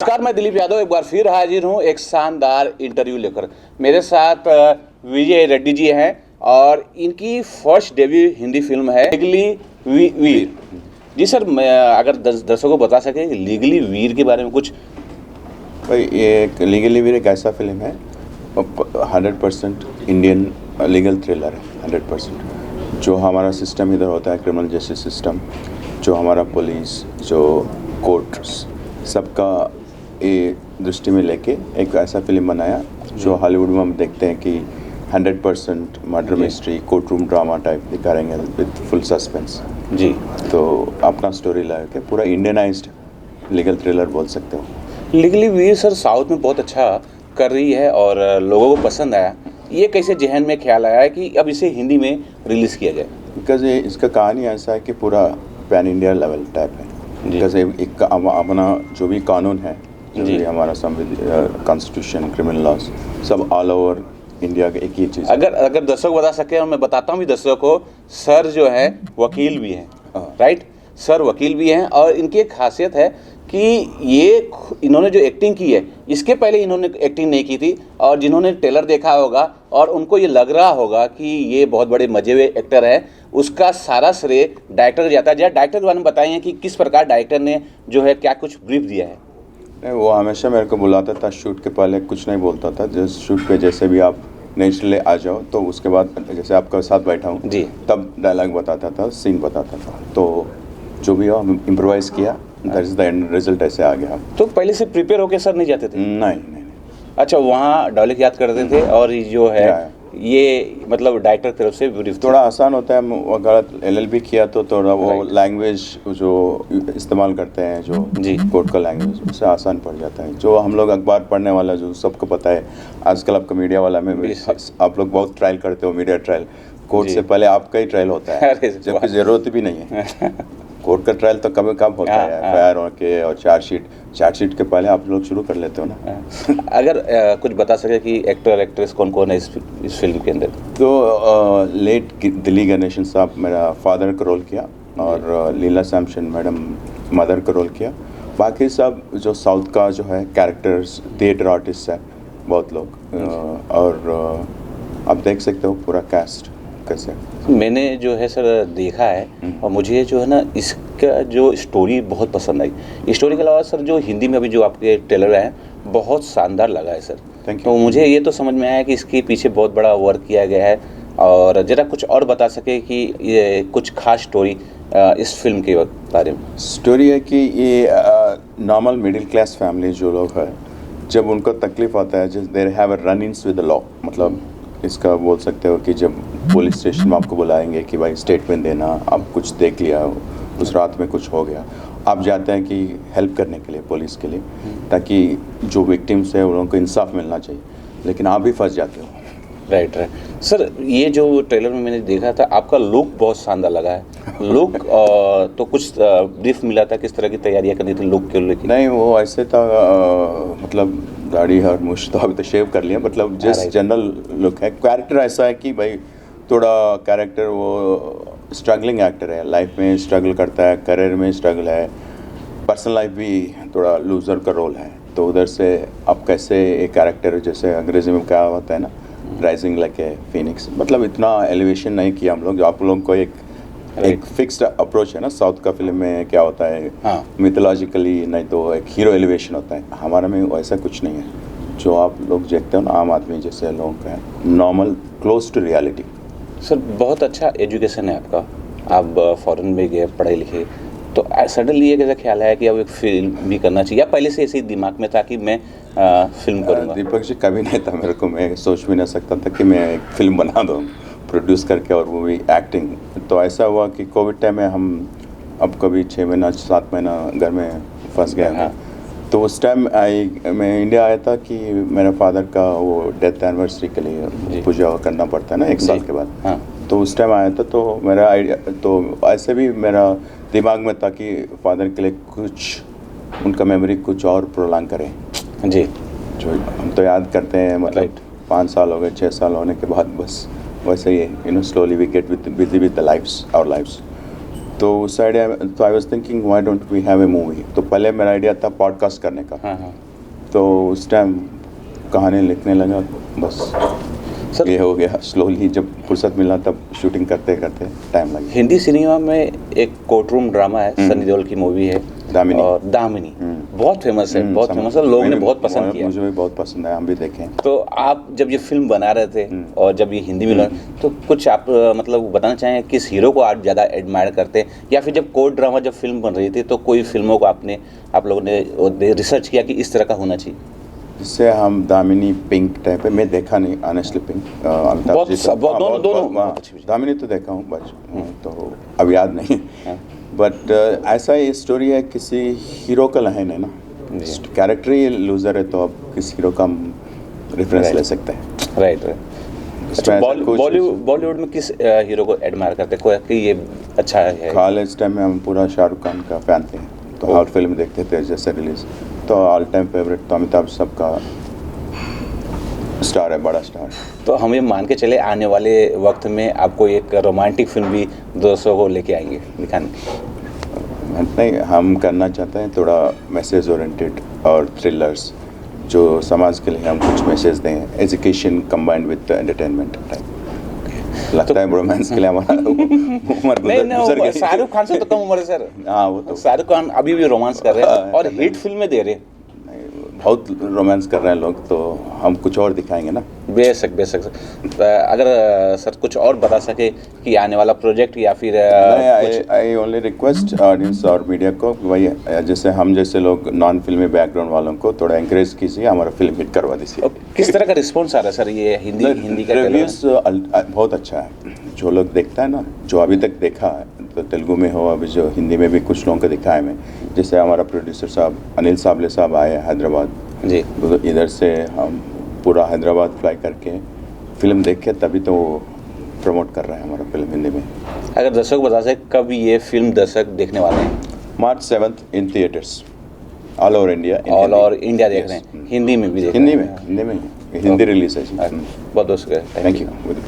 नमस्कार, मैं दिलीप यादव एक बार फिर हाजिर हूँ एक शानदार इंटरव्यू लेकर। मेरे साथ विजय रेड्डी जी हैं और इनकी फर्स्ट डेब्यू हिंदी फिल्म है लीगली वीर। जी सर, मैं अगर दर्शकों को बता सके लीगली वीर के बारे में कुछ। भाई ये लीगली वीर एक ऐसा फिल्म है 100% इंडियन लीगल थ्रिलर है। 100% जो हमारा सिस्टम इधर होता है, क्रिमिनल जस्टिस सिस्टम, जो हमारा पुलिस, जो कोर्ट्स, सबका ये दृष्टि में लेके एक ऐसा फिल्म बनाया जो हॉलीवुड में हम देखते हैं कि 100% murder mystery, court room drama type दिखा रहे हैं विद फुल सस्पेंस। जी, तो अपना स्टोरी ला के पूरा इंडियनाइज्ड लीगल थ्रिलर बोल सकते हो। लीगली वीर सर साउथ में बहुत अच्छा कर रही है और लोगों को पसंद आया। ये कैसे जहन में ख्याल आया है कि अब इसे हिंदी में रिलीज़ किया जाए? बिकॉज ये इसका कहानी ऐसा है कि पूरा पैन इंडिया लेवल टाइप है। बिकॉज एक अपना जो भी कानून है, जो भी हमारा कॉन्स्टिट्यूशन, क्रिमिनल लॉज, सब ऑल ओवर इंडिया का एक ही चीज़। अगर दर्शक बता सके और मैं बताता हूँ भी दर्शकों को, सर जो है वकील भी हैं, राइट? सर वकील भी हैं और इनकी एक खासियत है कि इन्होंने जो एक्टिंग की है, इसके पहले इन्होंने एक्टिंग नहीं की थी और जिन्होंने ट्रेलर देखा होगा और उनको ये लग रहा होगा कि ये बहुत बड़े मजे हुए एक्टर हैं, उसका सारा श्रेय डायरेक्टर को जाता है। जरा डायरेक्टर के बारे में बताइए कि किस प्रकार डायरेक्टर ने जो है क्या कुछ ब्रीफ दिया है। नहीं, वो हमेशा मेरे को बुलाता था शूट के पहले, कुछ नहीं बोलता था। जस्ट शूट पे जैसे भी आप नेचुरली आ जाओ, तो उसके बाद जैसे आपका साथ बैठा हूँ जी, तब डायलॉग बताता था, सीन बताता था। तो जो भी हो हम इम्प्रोवाइज़ किया, that is the end result ऐसे आ गया। तो पहले से प्रिपेयर होके सर नहीं जाते थे? नहीं। अच्छा, वहाँ डायलॉग याद करते थे और ये जो है ये मतलब डायरेक्टर की तरफ से ब्रीफ थोड़ा आसान होता है। अगर LLB किया तो थोड़ा वो लैंग्वेज जो इस्तेमाल करते हैं, जो जी, कोर्ट का लैंग्वेज, उससे आसान पड़ जाता है। जो हम लोग अखबार पढ़ने वाला, जो सबको पता है, आजकल आपका मीडिया वाला में आप लोग बहुत ट्रायल करते हो, मीडिया ट्रायल। कोर्ट से पहले आपका ही ट्रायल होता है, जबकि ज़रूरत भी नहीं है। कोर्ट का ट्रायल तो कब होता है, FIR के और चार्जशीट के पहले आप लोग शुरू कर लेते हो ना। अगर कुछ बता सके कि एक्टर एक्ट्रेस कौन कौन है इस फिल्म के अंदर? तो लेट दिल्ली गणेशन साहब मेरा फादर का रोल किया और लीला सैमसन मैडम मदर का रोल किया। बाकी सब जो साउथ का जो है कैरेक्टर्स, थिएटर आर्टिस्ट है बहुत लोग। और आप देख सकते हो पूरा कास्ट कैसे। मैंने जो है सर देखा है और मुझे जो है ना इसका जो स्टोरी बहुत पसंद आई। स्टोरी के अलावा सर जो हिंदी में अभी जो आपके ट्रेलर हैं बहुत शानदार लगा है सर। Thank you. तो मुझे ये तो समझ में आया कि इसके पीछे बहुत बड़ा वर्क किया गया है। और ज़रा कुछ और बता सके कि ये कुछ खास स्टोरी इस फिल्म के बारे में। स्टोरी है कि ये नॉर्मल मिडिल क्लास फैमिली जो लोग हैं, जब उनको तकलीफ आता है, just there have a run ins with the law. मतलब इसका बोल सकते हो कि जब पुलिस स्टेशन में आपको बुलाएंगे कि भाई स्टेटमेंट देना, आप कुछ देख लिया, उस रात में कुछ हो गया, आप जाते हैं कि हेल्प करने के लिए, पुलिस के लिए, ताकि जो विक्टिम्स है उन लोगों को इंसाफ मिलना चाहिए, लेकिन आप भी फंस जाते हो। राइट सर, ये जो ट्रेलर में मैंने देखा था आपका लुक बहुत शानदार लगा है। लुक तो कुछ ब्रीफ मिला था, किस तरह की तैयारियां करनी थी लुक के लिए? नहीं, वो ऐसे था, मतलब दाढ़ी और मुछ तो अभी तो शेव कर लिया, मतलब जस्ट जनरल लुक है। कैरेक्टर ऐसा है कि भाई थोड़ा कैरेक्टर वो स्ट्रगलिंग एक्टर है, लाइफ में स्ट्रगल करता है, करियर में स्ट्रगल है, पर्सनल लाइफ भी थोड़ा लूज़र का रोल है। तो उधर से अब कैसे एक कैरेक्टर, जैसे अंग्रेजी में क्या होता है ना, राइजिंग लाइक ए फिनिक्स, मतलब इतना एलिवेशन नहीं किया हम लोग। जो आप लोगों को एक फिक्स्ड अप्रोच है ना, साउथ का फिल्म में क्या होता है, मिथोलॉजिकली नहीं तो एक हीरो एलिवेशन होता है। हमारा में वैसा कुछ नहीं है। जो आप लोग देखते हो ना, आम आदमी जैसे लोगों का है, normal, close to reality. Sir बहुत अच्छा एजुकेशन है आपका, आप फॉरेन में गए पढ़े लिखे, तो सडनली ये कैसा ख्याल है कि अब एक फिल्म भी करना चाहिए, या पहले से ऐसे ही दिमाग में था कि मैं फिल्म करूँगा? दीपक जी, कभी नहीं था मेरे को, मैं सोच भी नहीं सकता था कि मैं एक फिल्म बना दूँ प्रोड्यूस करके, और वो भी एक्टिंग। तो ऐसा हुआ कि कोविड टाइम में हम अब कभी 6 महीना 7 महीना घर में फंस गए हैं। तो उस टाइम मैं इंडिया आया था कि मेरे फादर का वो डेथ एनिवर्सरी के लिए पूजा करना पड़ता है ना 1 साल के बाद। तो उस टाइम आया था, तो मेरा आइडिया तो ऐसे भी मेरा दिमाग में था कि फादर के लिए कुछ उनका मेमोरी कुछ और प्रोलॉन्ग करें जी। जो हम तो याद करते हैं, मतलब 5 साल हो गए, 6 साल होने के बाद बस वैसे ही, slowly we get with the lifes, our lifes. तो उस आइडिया तो I was thinking why don't we have a movie. तो पहले मेरा आइडिया था पॉडकास्ट करने का। हाँ हाँ तो उस टाइम कहानी लिखने लगा, बस सर। ये हो गया। स्लोली जब फुर्सत मिला तब शूटिंग करते करते टाइम लगा। हिंदी सिनेमा में एक कोर्ट-रूम ड्रामा है, सनी देओल की मूवी है दामिनी। और दामिनी बहुत फेमस है, बहुत फेमस है, लोगों ने बहुत पसंद किया। मुझे भी बहुत पसंद है, हम भी देखे हैं। तो आप जब ये फिल्म बना रहे थे और जब ये हिंदी में तो कुछ आप मतलब बताना चाहें किस हीरो को आप ज़्यादा एडमायर करते हैं, या फिर जब कोर्ट ड्रामा जब फिल्म बन रही थी तो कोई फिल्मों को आप लोगों ने रिसर्च किया कि इस तरह का होना चाहिए? इससे हम दामिनी पिंक टाइप है, मैं देखा नहीं ऑनेस्टली पिंक। अमिताभ जी का दोनों दामिनी तो देखा हूँ बस, तो अब याद नहीं। बट ऐसा ही स्टोरी है, किसी हीरो का लाइन है ना, कैरेक्टर ही लूजर है, तो अब किस हीरो का रेफरेंस ले सकते हैं। राइट। बॉलीवुड में किस हीरो को एडमायर करते हैं, कोई कि ये अच्छा है? कॉलेज टाइम में हम पूरा शाहरुख खान का फैन थे, तो हर फिल्म देखते थे जैसे रिलीज। तो ऑल टाइम फेवरेट तो अमिताभ सबका स्टार है, बड़ा स्टार। तो हम ये मान के चले आने वाले वक्त में आपको एक रोमांटिक फिल्म भी दोस्तों को लेके आएंगे दिखाने? नहीं, हम करना चाहते हैं थोड़ा मैसेज ओरिएंटेड और थ्रिलर्स, जो समाज के लिए हम कुछ मैसेज दें, education combined with entertainment type. लगता है रोमांस के लिए हमारा उम्र गुजर गई। शाहरुख खान से तो कम उम्र है सर। हाँ, वो तो शाहरुख खान अभी भी रोमांस कर रहे हैं और हिट फिल्में दे रहे हैं। बहुत रोमांस कर रहे हैं लोग, तो हम कुछ और दिखाएंगे ना। बेशक बेशक सर। अगर सर कुछ और बता सके कि आने वाला प्रोजेक्ट या फिर आई ओनली रिक्वेस्ट ऑडियंस और मीडिया को, भाई जैसे हम जैसे लोग नॉन फिल्मी बैकग्राउंड वालों को थोड़ा एंकरेज कीजिए, हमारा फिल्म हिट करवा दीजिए। किस तरह का रिस्पॉन्स आ रहा है सर? ये हिंदी का रिव्यूज बहुत अच्छा है, जो लोग देखता है ना, जो अभी तक देखा है, तो तेलुगु में हो, अभी जो हिंदी में भी कुछ लोगों को दिखा है मैं, जैसे हमारा प्रोड्यूसर साहब अनिल साबले साहब आए हैदराबाद जी, तो इधर से हम पूरा हैदराबाद फ्लाई करके फिल्म देख के तभी तो प्रमोट कर रहे हैं हमारा फिल्म हिंदी में। अगर दर्शक बता सके कब ये फिल्म दर्शक देखने वाले हैं? March 7th in theatres all over India. All over India देख रहे हैं, हिंदी में भी देख हिंदी में हिंदी रिलीज है जी। बहुत बहुत शुक्रिया, थैंक यू।